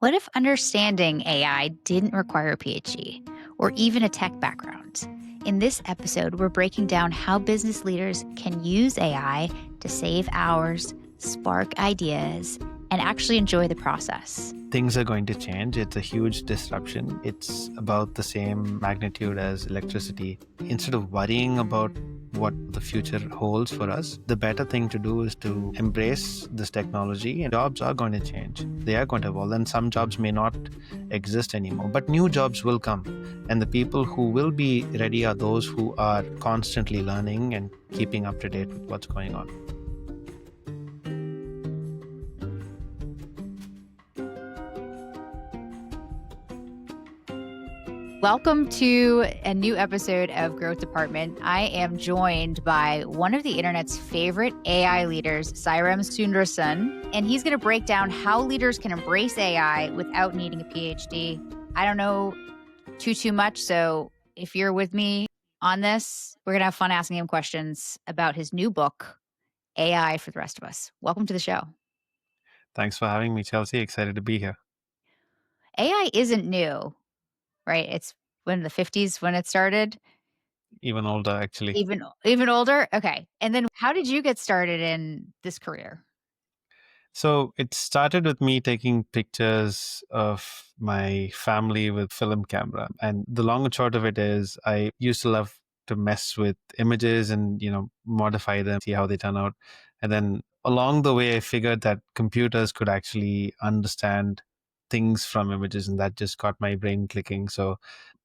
What if understanding AI didn't require a PhD or even a tech background? In this episode, we're breaking down how business leaders can use AI to save hours, spark ideas, and actually enjoy the process. Things are going to change. It's a huge disruption. It's about the same magnitude as electricity. Instead of worrying about what the future holds for us, the better thing to do is to embrace this technology, and jobs are going to change. They are going to evolve, and some jobs may not exist anymore, but new jobs will come. And the people who will be ready are those who are constantly learning and keeping up to date with what's going on. Welcome to a new episode of Growth Department. I am joined by one of the internet's favorite AI leaders, Sairam Sundaresan, and he's going to break down how leaders can embrace AI without needing a PhD. I don't know too much, so if you're with me on this, we're going to have fun asking him questions about his new book, AI for the Rest of Us. Welcome to the show. Thanks for having me, Chelsey. Excited to be here. AI isn't new, right? It's in the 50s when it started. Even older, actually. Even older? Okay. And then how did you get started in this career? So it started with me taking pictures of my family with film camera. And the long and short of it is I used to love to mess with images and, modify them, see how they turn out. And then along the way, I figured that computers could actually understand things from images, and that just got my brain clicking. So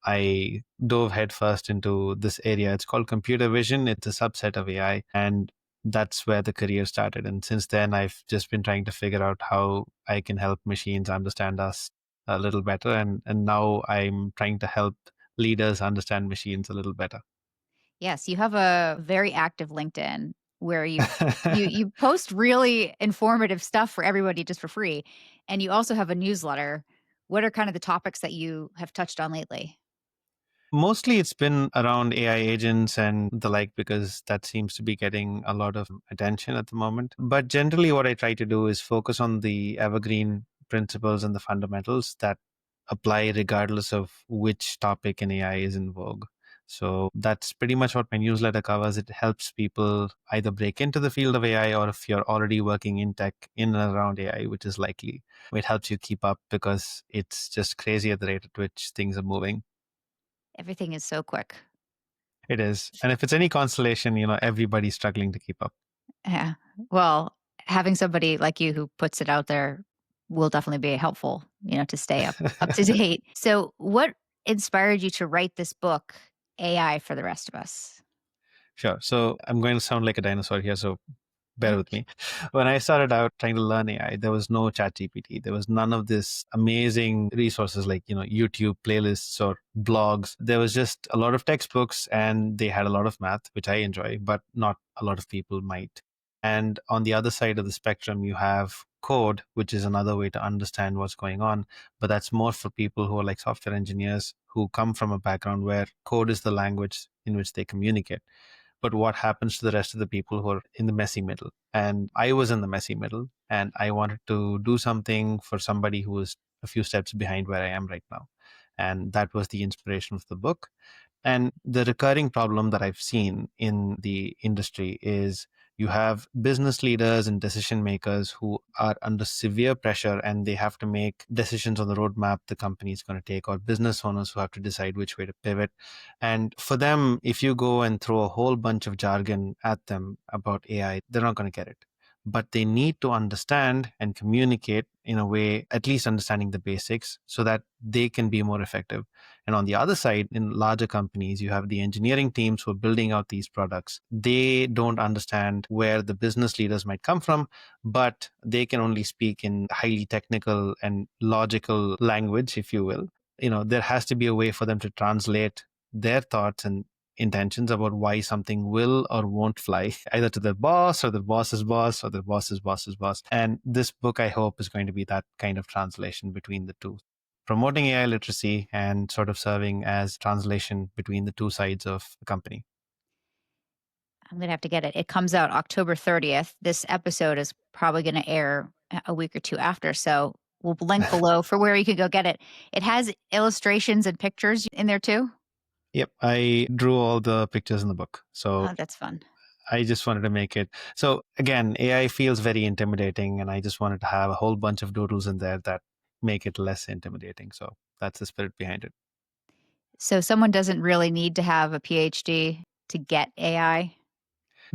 I dove headfirst into this area. It's called computer vision. It's a subset of AI. And that's where the career started. And since then, I've just been trying to figure out how I can help machines understand us a little better. And now I'm trying to help leaders understand machines a little better. Yes, you have a very active LinkedIn where you post really informative stuff for everybody just for free. And you also have a newsletter. What are kind of the topics that you have touched on lately? Mostly it's been around AI agents and the like, because that seems to be getting a lot of attention at the moment. But generally, what I try to do is focus on the evergreen principles and the fundamentals that apply regardless of which topic in AI is in vogue. So that's pretty much what my newsletter covers. It helps people either break into the field of AI, or if you're already working in tech in and around AI, which is likely, it helps you keep up because it's just crazy at the rate at which things are moving. Everything is so quick. It is. And if it's any consolation, everybody's struggling to keep up. Yeah. Well, having somebody like you who puts it out there will definitely be helpful, to stay up to date. So, what inspired you to write this book, AI for the Rest of Us? Sure. So I'm going to sound like a dinosaur here, so bear Okay. with me. When I started out trying to learn AI, there was no chat GPT. There was none of this amazing resources like, YouTube playlists or blogs. There was just a lot of textbooks, and they had a lot of math, which I enjoy, but not a lot of people might. And on the other side of the spectrum, you have code, which is another way to understand what's going on. But that's more for people who are like software engineers who come from a background where code is the language in which they communicate. But what happens to the rest of the people who are in the messy middle? And I was in the messy middle, and I wanted to do something for somebody who was a few steps behind where I am right now. And that was the inspiration of the book. And the recurring problem that I've seen in the industry is you have business leaders and decision makers who are under severe pressure, and they have to make decisions on the roadmap the company is going to take, or business owners who have to decide which way to pivot. And for them, if you go and throw a whole bunch of jargon at them about AI, they're not going to get it. But they need to understand and communicate in a way, at least understanding the basics, so that they can be more effective. And on the other side, in larger companies, you have the engineering teams who are building out these products. They don't understand where the business leaders might come from, but they can only speak in highly technical and logical language, if you will. There has to be a way for them to translate their thoughts and intentions about why something will or won't fly, either to their boss or the boss's boss or the boss's boss's boss. And this book, I hope, is going to be that kind of translation between the two, promoting AI literacy and sort of serving as translation between the two sides of the company. I'm going to have to get it. It comes out October 30th. This episode is probably going to air a week or two after. So, we'll link below for where you can go get it. It has illustrations and pictures in there too. Yep, I drew all the pictures in the book. So Oh, that's fun. I just wanted to make it. So again, AI feels very intimidating, and I just wanted to have a whole bunch of doodles in there that make it less intimidating. So that's the spirit behind it. So someone doesn't really need to have a PhD to get AI.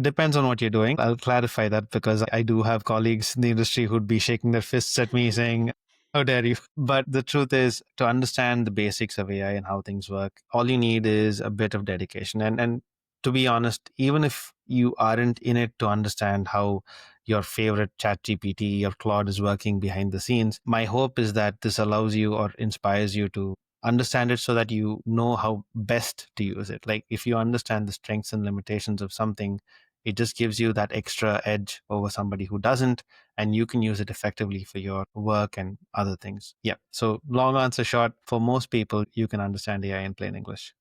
Depends on what you're doing. I'll clarify that because I do have colleagues in the industry who'd be shaking their fists at me saying, how dare you? But the truth is, to understand the basics of AI and how things work, all you need is a bit of dedication. And to be honest, even if you aren't in it to understand how your favorite chat GPT or Claude is working behind the scenes, my hope is that this allows you or inspires you to understand it so that you know how best to use it. Like if you understand the strengths and limitations of something, it just gives you that extra edge over somebody who doesn't, and you can use it effectively for your work and other things. Yeah. So, long answer short, for most people, you can understand AI in plain English.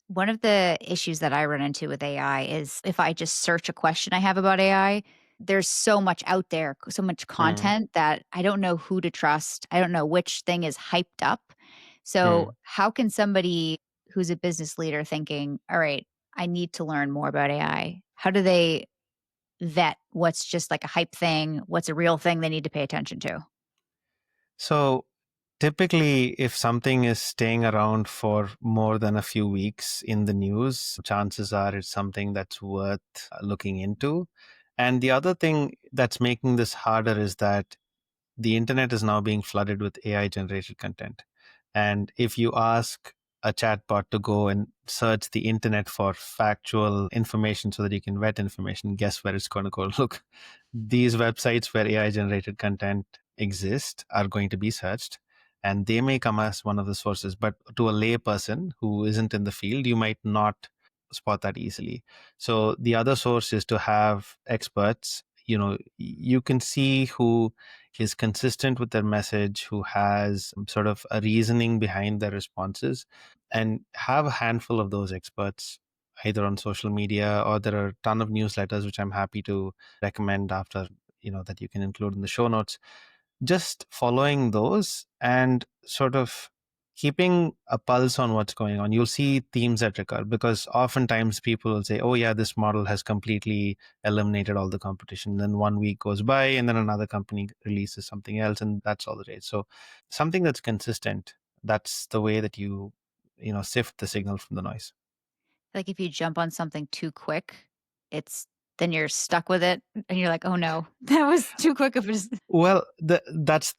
One of the issues that I run into with AI is if I just search a question I have about AI, there's so much out there, so much Mm. content that I don't know who to trust. I don't know which thing is hyped up. So, Mm. how can somebody who's a business leader thinking, all right, I need to learn more about AI, how do they vet what's just like a hype thing, what's a real thing they need to pay attention to? So, typically, if something is staying around for more than a few weeks in the news, chances are it's something that's worth looking into. And the other thing that's making this harder is that the internet is now being flooded with AI generated content. And if you ask a chatbot to go and search the internet for factual information so that you can vet information, guess where it's going to go look? These websites where AI generated content exist are going to be searched, and they may come as one of the sources. But to a lay person who isn't in the field, you might not spot that easily. So the other source is to have experts. You can see who is consistent with their message, who has sort of a reasoning behind their responses, and have a handful of those experts either on social media, or there are a ton of newsletters which I'm happy to recommend after, that you can include in the show notes. Just following those and sort of keeping a pulse on what's going on, you'll see themes that recur, because oftentimes people will say, oh yeah, this model has completely eliminated all the competition. Then 1 week goes by and then another company releases something else, and that's all the rage. So something that's consistent, that's the way that sift the signal from the noise. Like if you jump on something too quick, it's then you're stuck with it and you're like, "Oh no, that was too quick of a Well,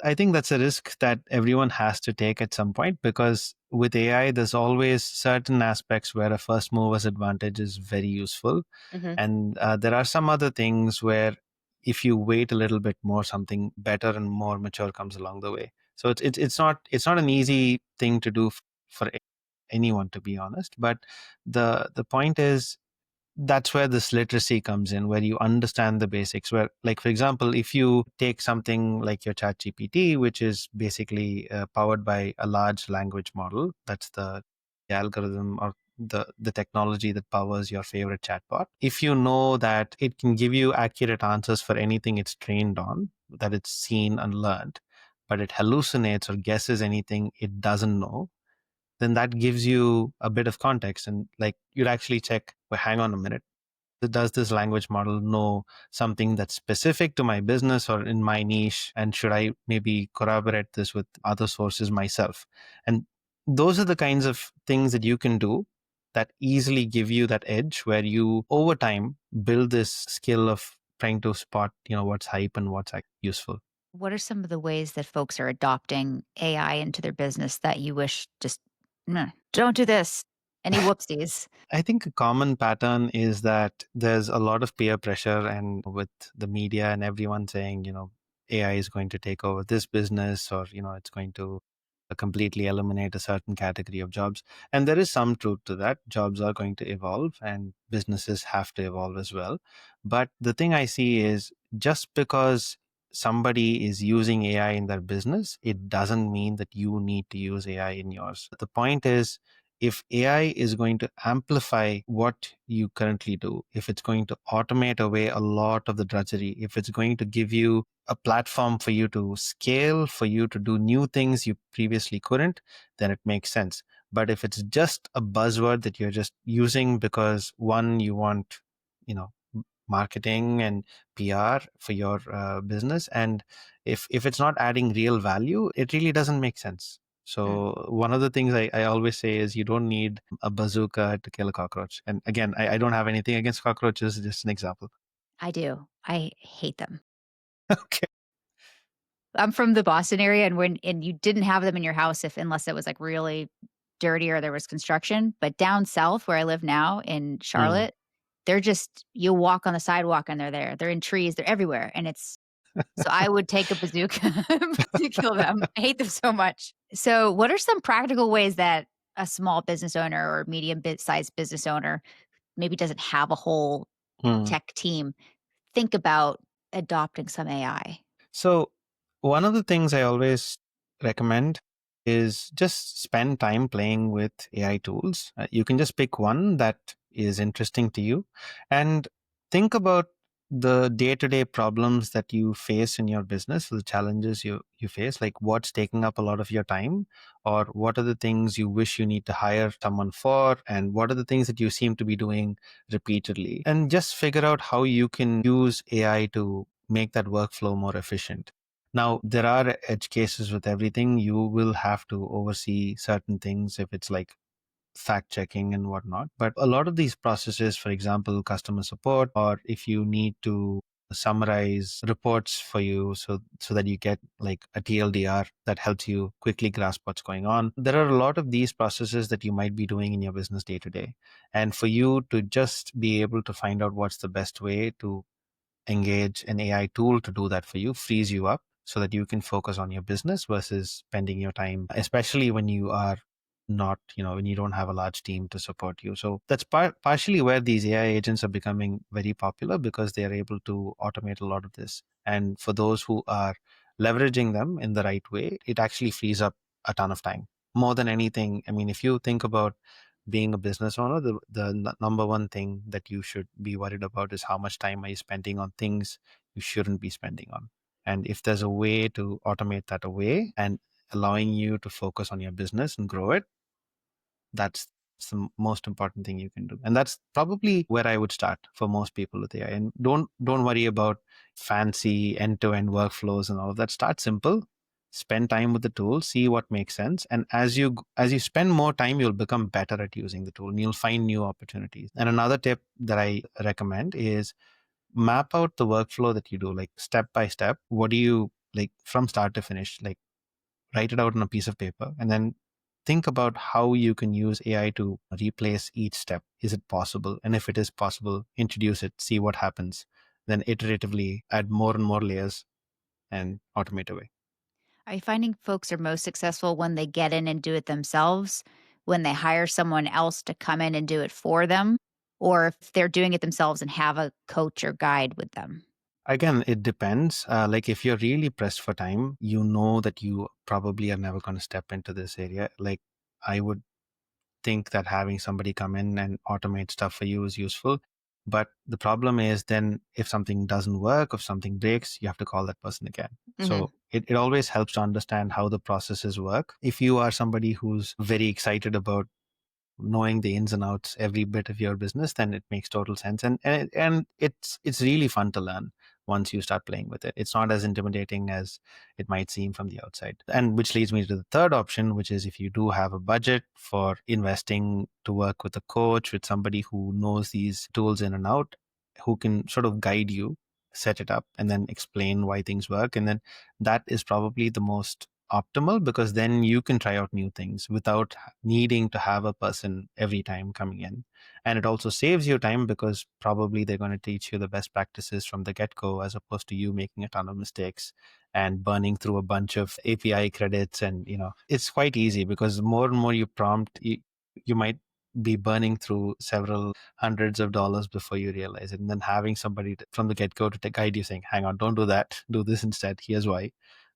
I think that's a risk that everyone has to take at some point, because with AI, there's always certain aspects where a first mover's advantage is very useful, Mhm. and there are some other things where if you wait a little bit more, something better and more mature comes along the way. So it's not an easy thing to do for anyone, to be honest. But the point is, that's where this literacy comes in, where you understand the basics. Where, like, for example, if you take something like your chat GPT, which is basically powered by a large language model, that's the algorithm or the technology that powers your favorite chatbot. If you know that it can give you accurate answers for anything it's trained on, that it's seen and learned, but it hallucinates or guesses anything it doesn't know, then that gives you a bit of context. And like, you'd actually check, well, hang on a minute, does this language model know something that's specific to my business or in my niche, and should I maybe corroborate this with other sources myself? And those are the kinds of things that you can do that easily give you that edge, where you over time build this skill of trying to spot what's hype and what's useful. What are some of the ways that folks are adopting AI into their business that you wish just, "Nah, don't do this." Any whoopsies? I think a common pattern is that there's a lot of peer pressure, and with the media and everyone saying, AI is going to take over this business, or, it's going to completely eliminate a certain category of jobs. And there is some truth to that. Jobs are going to evolve and businesses have to evolve as well. But the thing I see is, just because somebody is using AI in their business, it doesn't mean that you need to use AI in yours. The point is, if AI is going to amplify what you currently do, if it's going to automate away a lot of the drudgery, if it's going to give you a platform for you to scale, for you to do new things you previously couldn't, then it makes sense. But if it's just a buzzword that you're just using because one, you want, you know, marketing and PR for your business, and if it's not adding real value, it really doesn't make sense. Mm, So one of the things I always say is you don't need a bazooka to kill a cockroach. And again, I don't have anything against cockroaches, just an example. I do. I hate them. Okay. I'm from the Boston area, and you didn't have them in your house if unless it was, like, really dirty or there was construction, but down south where I live now in Mm. Charlotte, they're just you walk on the sidewalk and they're there. They're in trees, they're everywhere, and it's so I would take a bazooka to kill them. I hate them so much. So, what are some practical ways that a small business owner or medium sized business owner maybe doesn't have a whole Mm. tech team think about adopting some AI? So, one of the things I always recommend is just spend time playing with AI tools. You can just pick one that is interesting to you and think about the day-to-day problems that you face in your business, the challenges you face, like what's taking up a lot of your time, or what are the things you wish you need to hire someone for, and what are the things that you seem to be doing repeatedly, and just figure out how you can use AI to make that workflow more efficient. Now, there are edge cases with everything. You will have to oversee certain things if it's like fact checking and whatnot. But a lot of these processes, for example, customer support, or if you need to summarize reports for you so that you get like a TLDR that helps you quickly grasp what's going on. There are a lot of these processes that you might be doing in your business day to day. And for you to just be able to find out what's the best way to engage an AI tool to do that for you frees you up so that you can focus on your business versus spending your time, especially when you are not, when you don't have a large team to support you. So that's partially where these AI agents are becoming very popular because they are able to automate a lot of this. And for those who are leveraging them in the right way, it actually frees up a ton of time. More than anything, I mean, if you think about being a business owner, the number one thing that you should be worried about is how much time are you spending on things you shouldn't be spending on. And if there's a way to automate that away and allowing you to focus on your business and grow it, that's the most important thing you can do. And that's probably where I would start for most people with AI. And don't worry about fancy end-to-end workflows and all of that. Start simple, spend time with the tool, see what makes sense. And as you spend more time, you'll become better at using the tool and you'll find new opportunities. And another tip that I recommend is map out the workflow that you do, like step by step. What do you like from start to finish? Like write it out on a piece of paper, and then think about how you can use AI to replace each step. Is it possible? And if it is possible, introduce it, see what happens. Then iteratively add more and more layers and automate away. Are you finding folks are most successful when they get in and do it themselves, when they hire someone else to come in and do it for them, or if they're doing it themselves and have a coach or guide with them? Again, it depends. Like if you're really pressed for time, you know that you probably are never going to step into this area. Like I would think that having somebody come in and automate stuff for you is useful. But the problem is then if something doesn't work, if something breaks, you have to call that person again. Mhm. So it always helps to understand how the processes work. If you are somebody who's very excited about knowing the ins and outs every bit of your business, then it makes total sense. And it's really fun to learn once you start playing with it. It's not as intimidating as it might seem from the outside. And which leads me to the third option, which is if you do have a budget for investing to work with a coach, with somebody who knows these tools in and out, who can sort of guide you, set it up, and then explain why things work. And then that is probably the most optimal because then you can try out new things without needing to have a person every time coming in. And it also saves you time because probably they're going to teach you the best practices from the get-go as opposed to you making a ton of mistakes and burning through a bunch of API credits. And it's quite easy because the more and more you prompt, you might be burning through several hundreds of dollars before you realize it. And then having somebody from the get-go to guide you saying, hang on, don't do that, do this instead, here's why,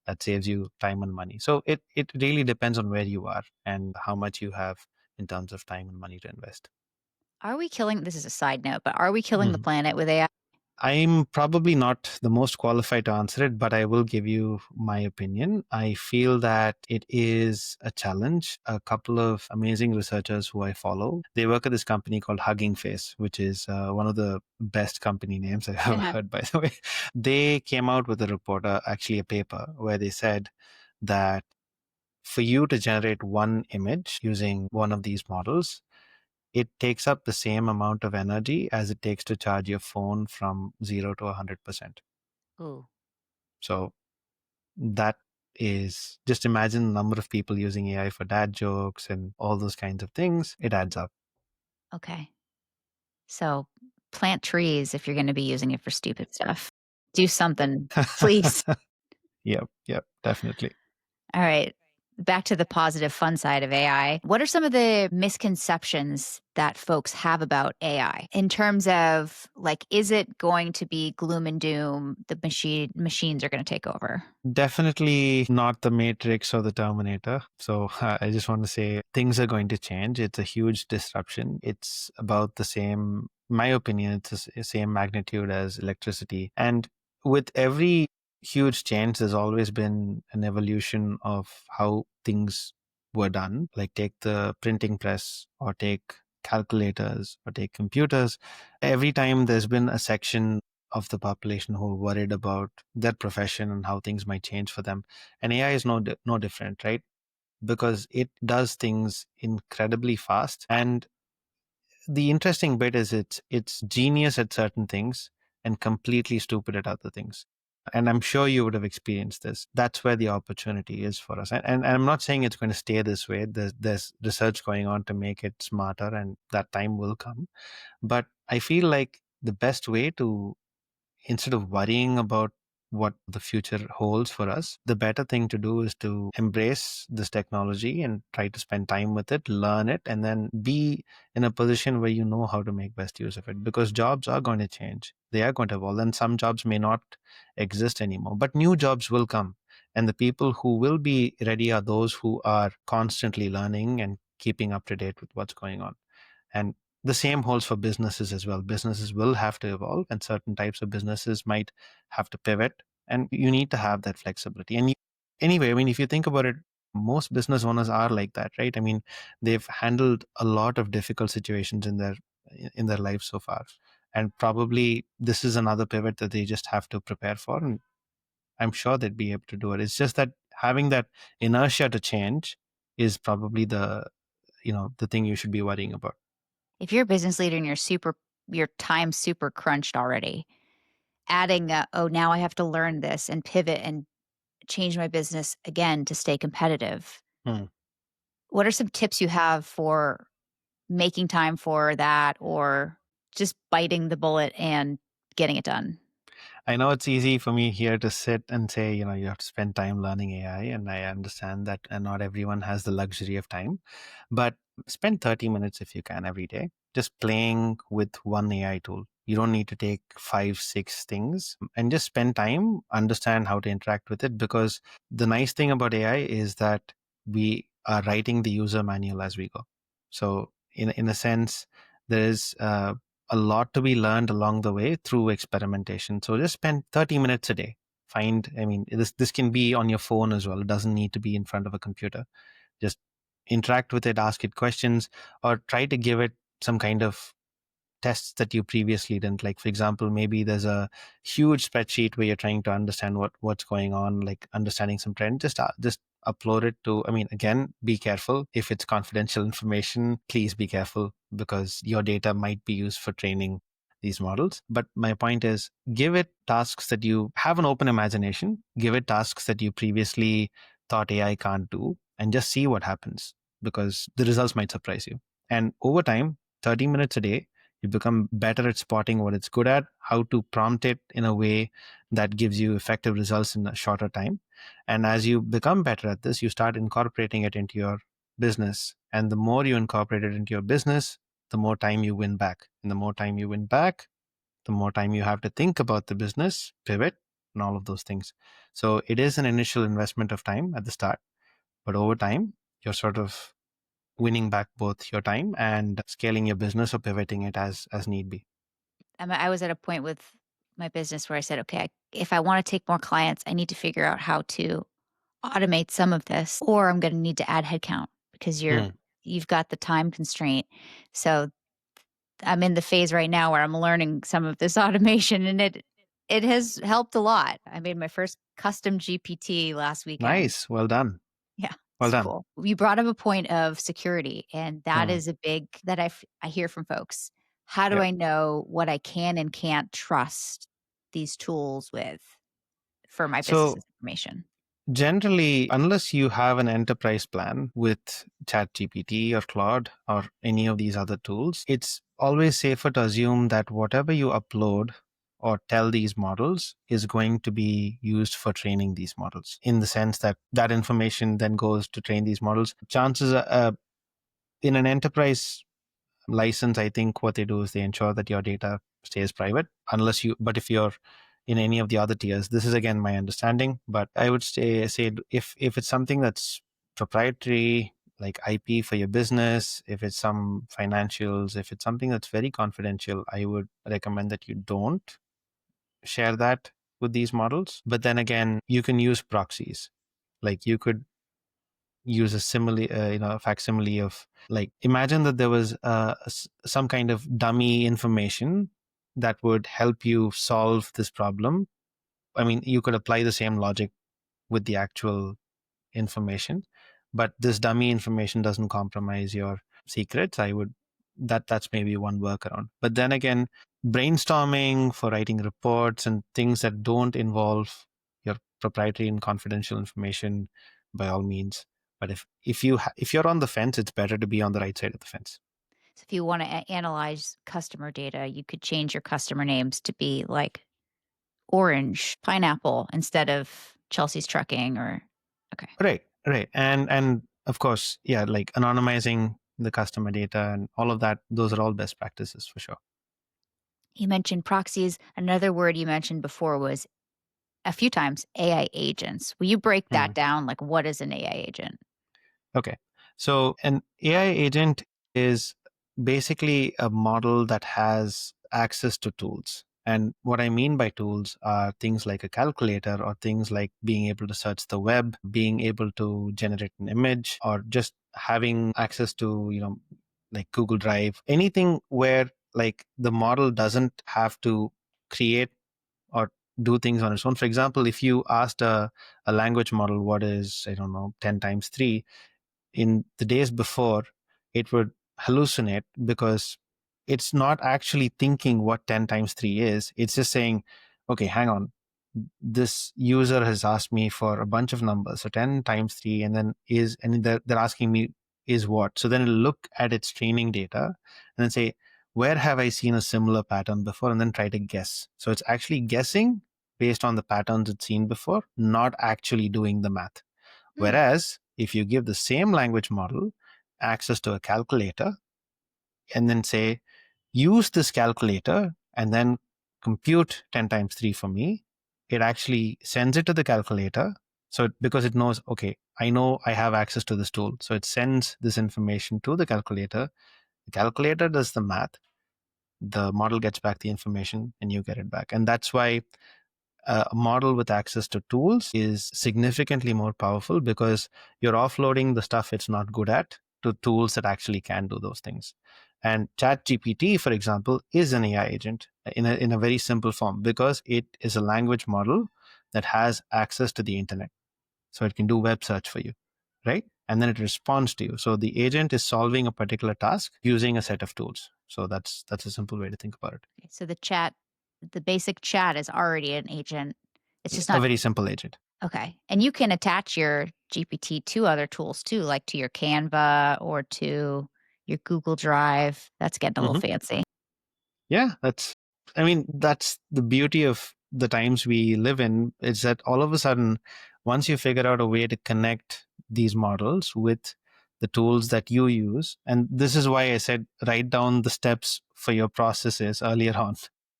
that saves you time and money. So it really depends on where you are and how much you have in terms of time and money to invest. Are we killing this is a side note, but are we killing the planet with AI? I'm probably not the most qualified to answer it, but I will give you my opinion. I feel that it is a challenge. A couple of amazing researchers who I follow, they work at this company called Hugging Face, which is one of the best company names I've ever heard, by the way. They came out with a report, actually a paper, where they said that for you to generate one image using one of these models, it takes up the same amount of energy as it takes to charge your phone from 0 to 100%. Ooh, So that is, just imagine the number of people using AI for dad jokes and all those kinds of things. It adds up. okay. So plant trees if you're gonna be using it for stupid stuff. Do something, please. Yep, yep, definitely. All right. Back to the positive fun side of AI. What are some of the misconceptions that folks have about AI in terms of like, is it going to be gloom and doom? The machines are going to take over. Definitely not the Matrix or the Terminator. So I just want to say things are going to change. It's a huge disruption. It's about the same, my opinion, it's the same magnitude as electricity. And with every huge change, there's always been an evolution of how things were done. Like take the printing press or take calculators or take computers. Every time there's been a section of the population who are worried about their profession and how things might change for them. And AI is no different, right? Because it does things incredibly fast. And the interesting bit is it's genius at certain things and completely stupid at other things. And I'm sure you would have experienced this. That's where the opportunity is for us. And I'm not saying it's going to stay this way. There's research going on to make it smarter, and that time will come. But I feel like the best way to, instead of worrying about what the future holds for us, the better thing to do is to embrace this technology and try to spend time with it, learn it, and then be in a position where you know how to make best use of it. Because jobs are going to change, they are going to evolve, and some jobs may not exist anymore, but new jobs will come. And the people who will be ready are those who are constantly learning and keeping up to date with what's going on. And the same holds for businesses as well. Businesses will have to evolve, and certain types of businesses might have to pivot. And you need to have that flexibility. And anyway, I mean, if you think about it, most business owners are like that, right? I mean, they've handled a lot of difficult situations in their lives so far. And probably this is another pivot that they just have to prepare for. And I'm sure they'd be able to do it. It's just that having that inertia to change is probably the thing you should be worrying about. If you're a business leader and your time super crunched already, adding oh, now I have to learn this and pivot and change my business again to stay competitive. Hmm. What are some tips you have for making time for that or just biting the bullet and getting it done? I know it's easy for me here to sit and say, you have to spend time learning AI, and I understand that not everyone has the luxury of time, but spend 30 minutes if you can every day just playing with one AI tool. You don't need to take five, six things, and just spend time, understand how to interact with it. Because the nice thing about AI is that we are writing the user manual as we go. So in a sense, there is a lot to be learned along the way through experimentation. So just spend 30 minutes a day. I mean, this can be on your phone as well. It doesn't need to be in front of a computer. Just interact with it, ask it questions, or try to give it some kind of tests that you previously didn't. Like, for example, maybe there's a huge spreadsheet where you're trying to understand what's going on, like understanding some trend. Just upload it to, I mean, again, be careful. If it's confidential information, please be careful, because your data might be used for training these models. But my point is, give it tasks that you have an open imagination, give it tasks that you previously thought AI can't do, and just see what happens, because the results might surprise you. And over time, 30 minutes a day, you become better at spotting what it's good at, how to prompt it in a way that gives you effective results in a shorter time. And as you become better at this, you start incorporating it into your business. And the more you incorporate it into your business, the more time you win back. And the more time you win back, the more time you have to think about the business, pivot, and all of those things. So it is an initial investment of time at the start, but over time, you're sort of winning back both your time and scaling your business or pivoting it as need be. I was at a point with my business where I said, okay, if I want to take more clients, I need to figure out how to automate some of this, or I'm going to need to add headcount because Hmm. you've got the time constraint. So I'm in the phase right now where I'm learning some of this automation, and it has helped a lot. I made my first custom GPT last weekend. Nice. Well done. Yeah, Well it's done. cool. You brought up a point of security, and that Hmm. is a big that I hear from folks. How do Yep. I know what I can and can't trust these tools with for my So business's information? generally, unless you have an enterprise plan with ChatGPT or Claude or any of these other tools, it's always safer to assume that whatever you upload or tell these models is going to be used for training these models, in the sense that that information then goes to train these models. Chances are, in an enterprise license, I think what they do is they ensure that your data stays private, but if you're in any of the other tiers, this is again my understanding, but I would say if it's something that's proprietary, like IP for your business, if it's some financials, if it's something that's very confidential, I would recommend that you don't share that with these models. But then again, you can use proxies. Like you could use a simile, a facsimile of, like, imagine that there was some kind of dummy information that would help you solve this problem. I mean, you could apply the same logic with the actual information, but this dummy information doesn't compromise your secrets. That's maybe one workaround. But then again, brainstorming for writing reports and things that don't involve your proprietary and confidential information, by all means. But if you're on the fence, it's better to be on the right side of the fence. So if you want to analyze customer data, you could change your customer names to be like orange, pineapple instead of Chelsea's trucking or okay. Right, and of course, yeah, like anonymizing the customer data and all of that. Those are all best practices for sure. You mentioned proxies. Another word you mentioned before was a few times AI agents. Will you break that Mhm. down? Like, what is an AI agent? Okay. So an AI agent is basically a model that has access to tools. And what I mean by tools are things like a calculator, or things like being able to search the web, being able to generate an image, or just having access to, like Google Drive, anything where like the model doesn't have to create or do things on its own. For example, if you asked a language model what is, I don't know, 10 times 3, in the days before, it would hallucinate because it's not actually thinking what 10 times 3 is. It's just saying, okay, hang on. This user has asked me for a bunch of numbers. So 10 times 3, and they're asking me is what? So then it'll look at its training data and then say, where have I seen a similar pattern before? And then try to guess. So it's actually guessing based on the patterns it's seen before, not actually doing the math. Hmm. Whereas if you give the same language model access to a calculator and then say, use this calculator and then compute 10 times 3 for me, it actually sends it to the calculator. So because it knows, okay, I know I have access to this tool. So it sends this information to the calculator. The calculator does the math. The model gets back the information and you get it back. And that's why a model with access to tools is significantly more powerful, because you're offloading the stuff it's not good at to tools that actually can do those things. And ChatGPT, for example, is an AI agent in a very simple form, because it is a language model that has access to the internet. So it can do web search for you, right? And then it responds to you. So the agent is solving a particular task using a set of tools. So that's a simple way to think about it. Okay, so the basic chat is already an agent. It's just A not very simple agent. okay. And you can attach your GPT to other tools too, like to your Canva or to your Google Drive. That's getting a little Mhm. fancy. Yeah, I mean, that's the beauty of the times we live in, is that all of a sudden, once you figure out a way to connect these models with the tools that you use, and this is why I said write down the steps for your processes earlier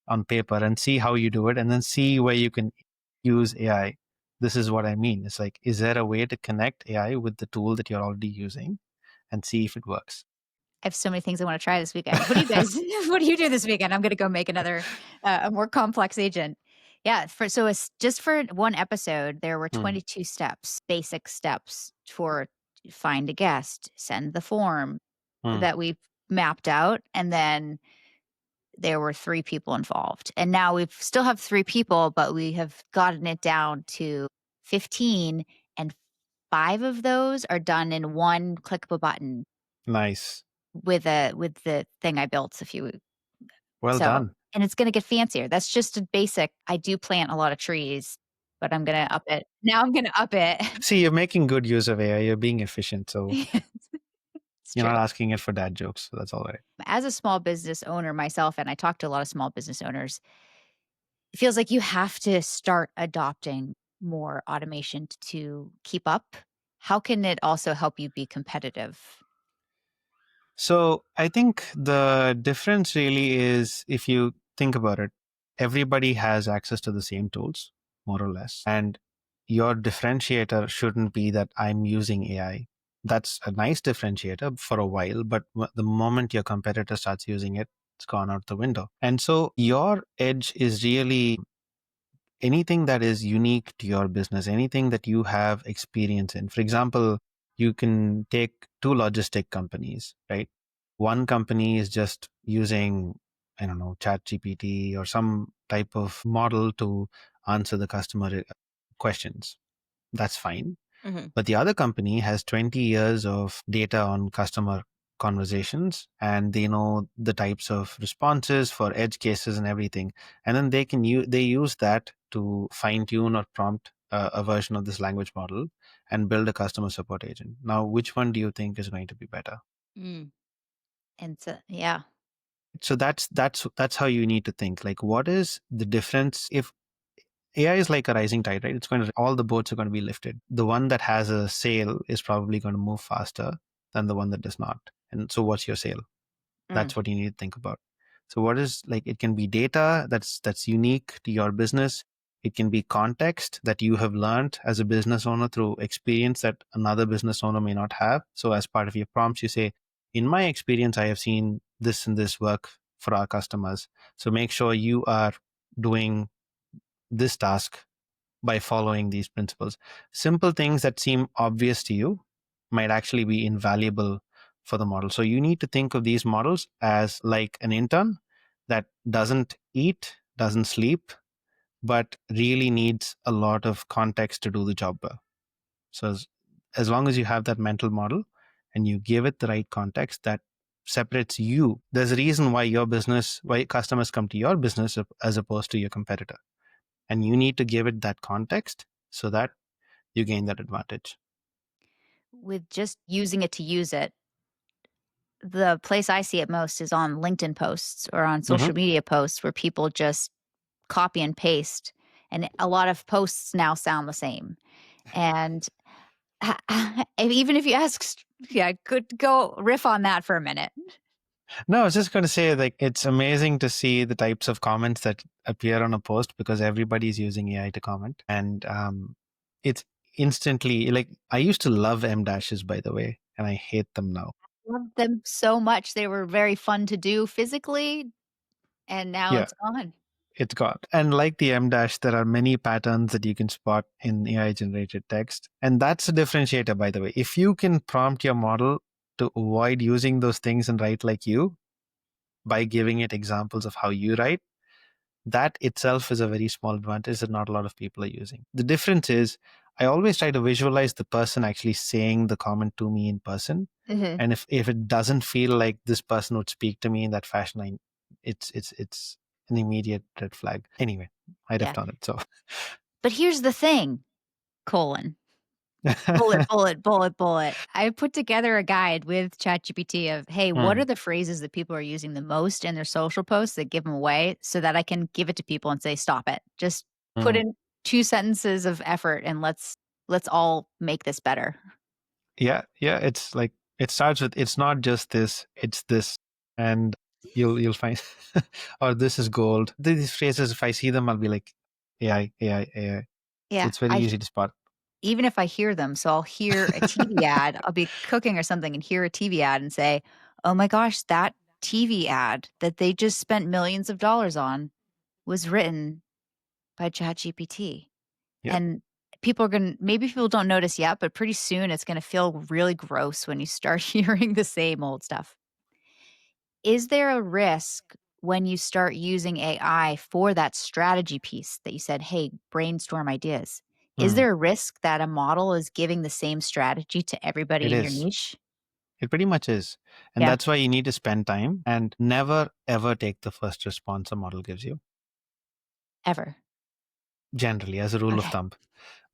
on paper and see how you do it, and then see where you can use AI. This is what I mean. It's like, is there a way to connect AI with the tool that you're already using? and see if it works. I have so many things I wanna try this weekend. What do you guys what do you do this weekend? I'm gonna go make another, a more complex agent. Yeah, it's just for one episode, there were Hmm. 22 steps, basic steps for find a guest, send the form Hmm. that we mapped out, and then there were 3 people involved. And now we still have 3 people, but we have gotten it down to 15, and 5 of those are done in one click of a button Nice. with the thing I built a few. Well So, done. and it's gonna get fancier. That's just a basic. I do plant a lot of trees, but I'm gonna up it. Now I'm gonna up it. See, you're making good use of AI. You're being efficient. So It's you're not true. asking it for dad jokes. So that's all right. As a small business owner myself, and I talk to a lot of small business owners, it feels like you have to start adopting more automation to keep up. How can it also help you be competitive? So I think the difference really is, if you think about it, everybody has access to the same tools, more or less. And your differentiator shouldn't be that I'm using AI. That's a nice differentiator for a while, but the moment your competitor starts using it, it's gone out the window. And so your edge is really anything that is unique to your business, anything that you have experience in. For example, you can take two logistic companies, right? One company is just using, I don't know, chat GPT or some type of model to answer the customer questions. That's fine. Mhm. But the other company has 20 years of data on customer conversations, and they know the types of responses for edge cases and everything. And then they use that to fine tune or prompt a version of this language model and build a customer support agent. Now, which one do you think is going to be better? Mm. And so yeah. So that's how you need to think. Like, what is the difference if AI is like a rising tide, right? It's going to, all the boats are going to be lifted. The one that has a sail is probably going to move faster than the one that does not. And so what's your sail? Mm. That's what you need to think about. So what is, like, it can be data that's unique to your business. It can be context that you have learned as a business owner through experience that another business owner may not have. So as part of your prompts, you say, in my experience, I have seen this and this work for our customers. So make sure you are doing this task by following these principles. Simple things that seem obvious to you might actually be invaluable for the model. So you need to think of these models as like an intern that doesn't eat, doesn't sleep, but really needs a lot of context to do the job well. So as long as you have that mental model and you give it the right context that separates you, there's a reason why customers come to your business as opposed to your competitor. And you need to give it that context so that you gain that advantage. With just using it to use it, the place I see it most is on LinkedIn posts or on Hmm. social media posts where people just copy and paste, and a lot of posts now sound the same. And and even if you ask, yeah, could go riff on that for a minute. No, I was just going to say, like, it's amazing to see the types of comments that appear on a post because everybody's using AI to comment. And it's instantly, like, I used to love M dashes, by the way, and I hate them now. Love them so much. They were very fun to do physically, and now Yeah, it's gone. it's got. And like the M dash, there are many patterns that you can spot in AI generated text. And that's a differentiator, by the way. If you can prompt your model to avoid using those things and write like you by giving it examples of how you write, that itself is a very small advantage that not a lot of people are using. The difference is I always try to visualize the person actually saying the comment to me in person. Mhm. And if it doesn't feel like this person would speak to me in that fashion, it's an immediate red flag. Anyway, I Yeah. riffed on it. So But here's the thing, colon. Bullet, bullet, bullet, bullet. I put together a guide with ChatGPT of, hey, what are Mm, the phrases that people are using the most in their social posts that give them away so that I can give it to people and say, stop it. Just put mm. in 2 sentences of effort and let's all make this better. Yeah, yeah. It's like it starts with it's not just this, it's this. And you'll find or this is gold. These phrases, if I see them, I'll be like, AI, AI, AI. Yeah. It's very easy to spot. even if I hear them. So I'll hear a TV ad, I'll be cooking or something and hear a TV ad and say, "Oh my gosh, that TV ad that they just spent millions of dollars on was written by ChatGPT." Yep. And maybe people don't notice yet, but pretty soon it's gonna feel really gross when you start hearing the same old stuff. Is there a risk when you start using AI for that strategy piece that you said, "Hey, brainstorm ideas." Is Hmm. there a risk that a model is giving the same strategy to everybody It in your is. niche? It pretty much is. And Yeah, that's why you need to spend time and never ever take the first response a model gives you, ever. generally, as a rule of Okay. thumb,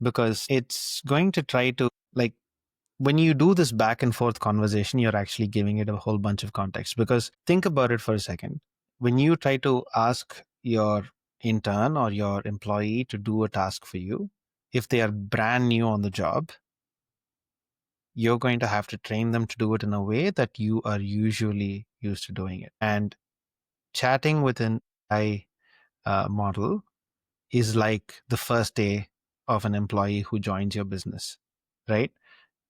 because it's going to try to, like, when you do this back and forth conversation, you're actually giving it a whole bunch of context. Because think about it for a second. When you try to ask your intern or your employee to do a task for you, if they are brand new on the job, you're going to have to train them to do it in a way that you are usually used to doing it. And chatting with an AI model is like the first day of an employee who joins your business, right?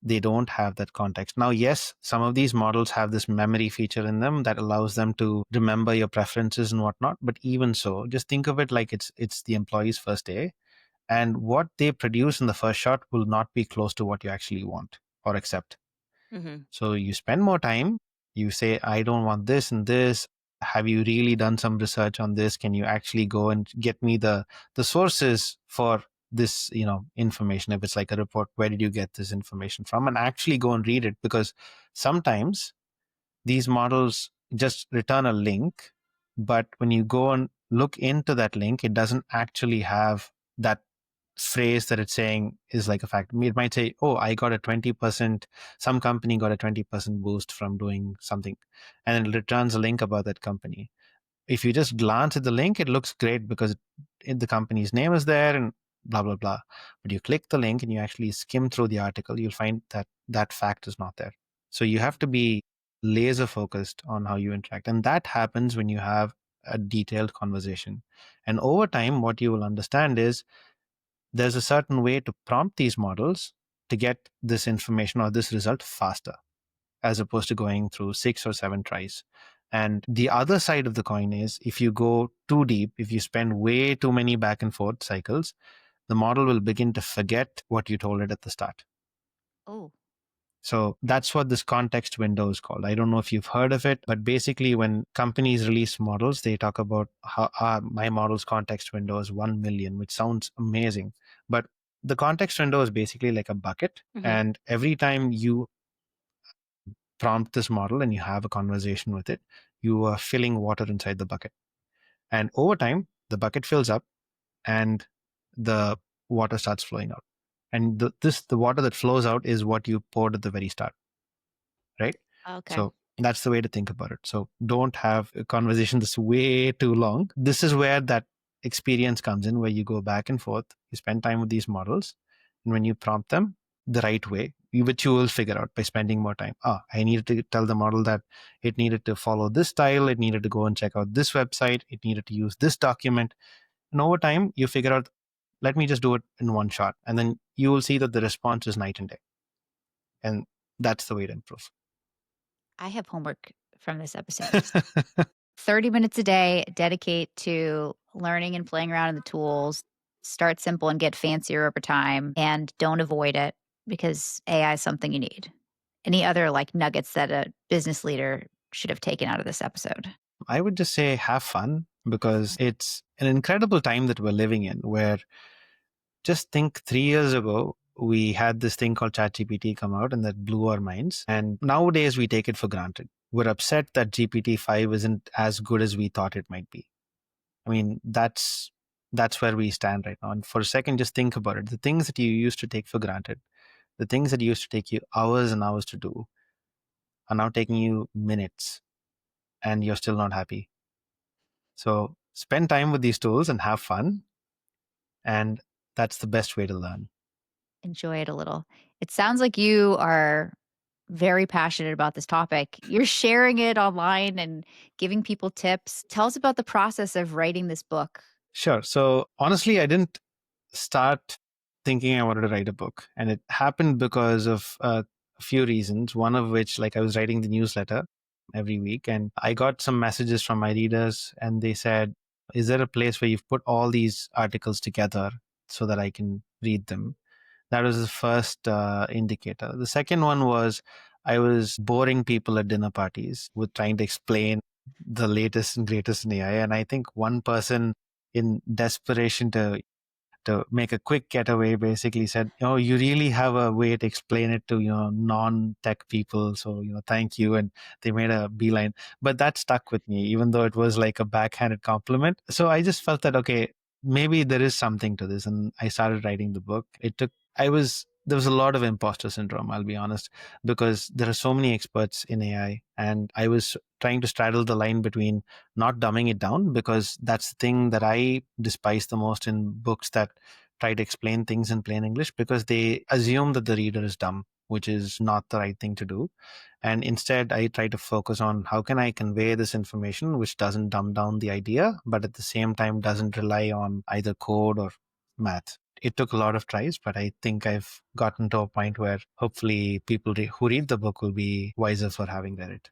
They don't have that context. Now, yes, some of these models have this memory feature in them that allows them to remember your preferences and whatnot. But even so, just think of it like it's the employee's first day, and what they produce in the first shot will not be close to what you actually want or accept. Mhm. So you spend more time, you say, I don't want this and this. Have you really done some research on this? Can you actually go and get me the sources for this, information? If it's like a report, where did you get this information from? And actually go and read it, because sometimes these models just return a link, but when you go and look into that link, it doesn't actually have that phrase that it's saying is like a fact. It might say, oh, I got a 20%, some company got a 20% boost from doing something, and it returns a link about that company. If you just glance at the link, it looks great because the company's name is there and blah blah blah. But you click the link and you actually skim through the article, you'll find that that fact is not there. So you have to be laser focused on how you interact, and that happens when you have a detailed conversation. And over time, what you will understand is there's a certain way to prompt these models to get this information or this result faster, as opposed to going through 6 or 7 tries. And the other side of the coin is, if you go too deep, if you spend way too many back and forth cycles, the model will begin to forget what you told it at the start. Oh, So that's what this context window is called. I don't know if you've heard of it, but basically, when companies release models, they talk about how my model's context window is 1 million, which sounds amazing. But the context window is basically like a bucket. Mhm. And every time you prompt this model and you have a conversation with it, you are filling water inside the bucket. And over time, the bucket fills up and the water starts flowing out. And the water that flows out is what you poured at the very start, right? Okay. So that's the way to think about it. So don't have a conversation that's way too long. This is where that experience comes in, where you go back and forth, you spend time with these models, and when you prompt them the right way, which you will figure out by spending more time. I needed to tell the model that it needed to follow this style, it needed to go and check out this website, it needed to use this document. And over time, you figure out, let me just do it in one shot. And then you will see that the response is night and day. And that's the way to improve. I have homework from this episode. 30 minutes a day, dedicate to learning and playing around in the tools. Start simple and get fancier over time, and don't avoid it because AI is something you need. Any other like nuggets that a business leader should have taken out of this episode? I would just say have fun, because it's an incredible time that we're living in, where, just think, 3 years ago, we had this thing called ChatGPT come out and that blew our minds. And nowadays we take it for granted. We're upset that GPT-5 isn't as good as we thought it might be. I mean, that's where we stand right now. And for a second, just think about it. The things that you used to take for granted, the things that used to take you hours and hours to do, are now taking you minutes, and you're still not happy. So spend time with these tools and have fun. And that's the best way to learn. Enjoy it a little. It sounds like you are very passionate about this topic. You're sharing it online and giving people tips. Tell us about the process of writing this book. Sure. So honestly, I didn't start thinking I wanted to write a book. And it happened because of a few reasons, one of which, like, I was writing the newsletter every week and I got some messages from my readers and they said, is there a place where you've put all these articles together so that I can read them? That was the first indicator. The second one was I was boring people at dinner parties with trying to explain the latest and greatest in AI. And I think one person, in desperation to make a quick getaway, basically said, oh, you really have a way to explain it to, non-tech people. So, thank you. And they made a beeline. But that stuck with me, even though it was like a backhanded compliment. So I just felt that, okay, maybe there is something to this. And I started writing the book. There was a lot of imposter syndrome, I'll be honest, because there are so many experts in AI. And I was trying to straddle the line between not dumbing it down, because that's the thing that I despise the most in books that try to explain things in plain English, because they assume that the reader is dumb, which is not the right thing to do. And instead, I try to focus on how can I convey this information which doesn't dumb down the idea, but at the same time doesn't rely on either code or math. It took a lot of tries, but I think I've gotten to a point where hopefully people who read the book will be wiser for having read it.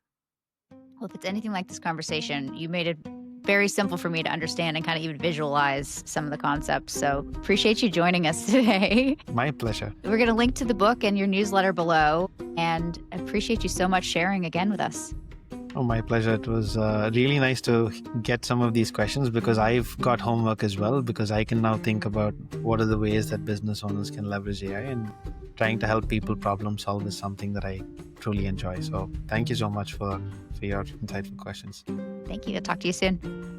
Well, if it's anything like this conversation, you made it very simple for me to understand and kind of even visualize some of the concepts. So appreciate you joining us today. My pleasure. We're going to link to the book and your newsletter below, and appreciate you so much sharing again with us. Oh, my pleasure. It was really nice to get some of these questions, because I've got homework as well, because I can now think about what are the ways that business owners can leverage AI, and trying to help people problem solve is something that I truly enjoy. So thank you so much for your insightful questions. Thank you. I'll talk to you soon.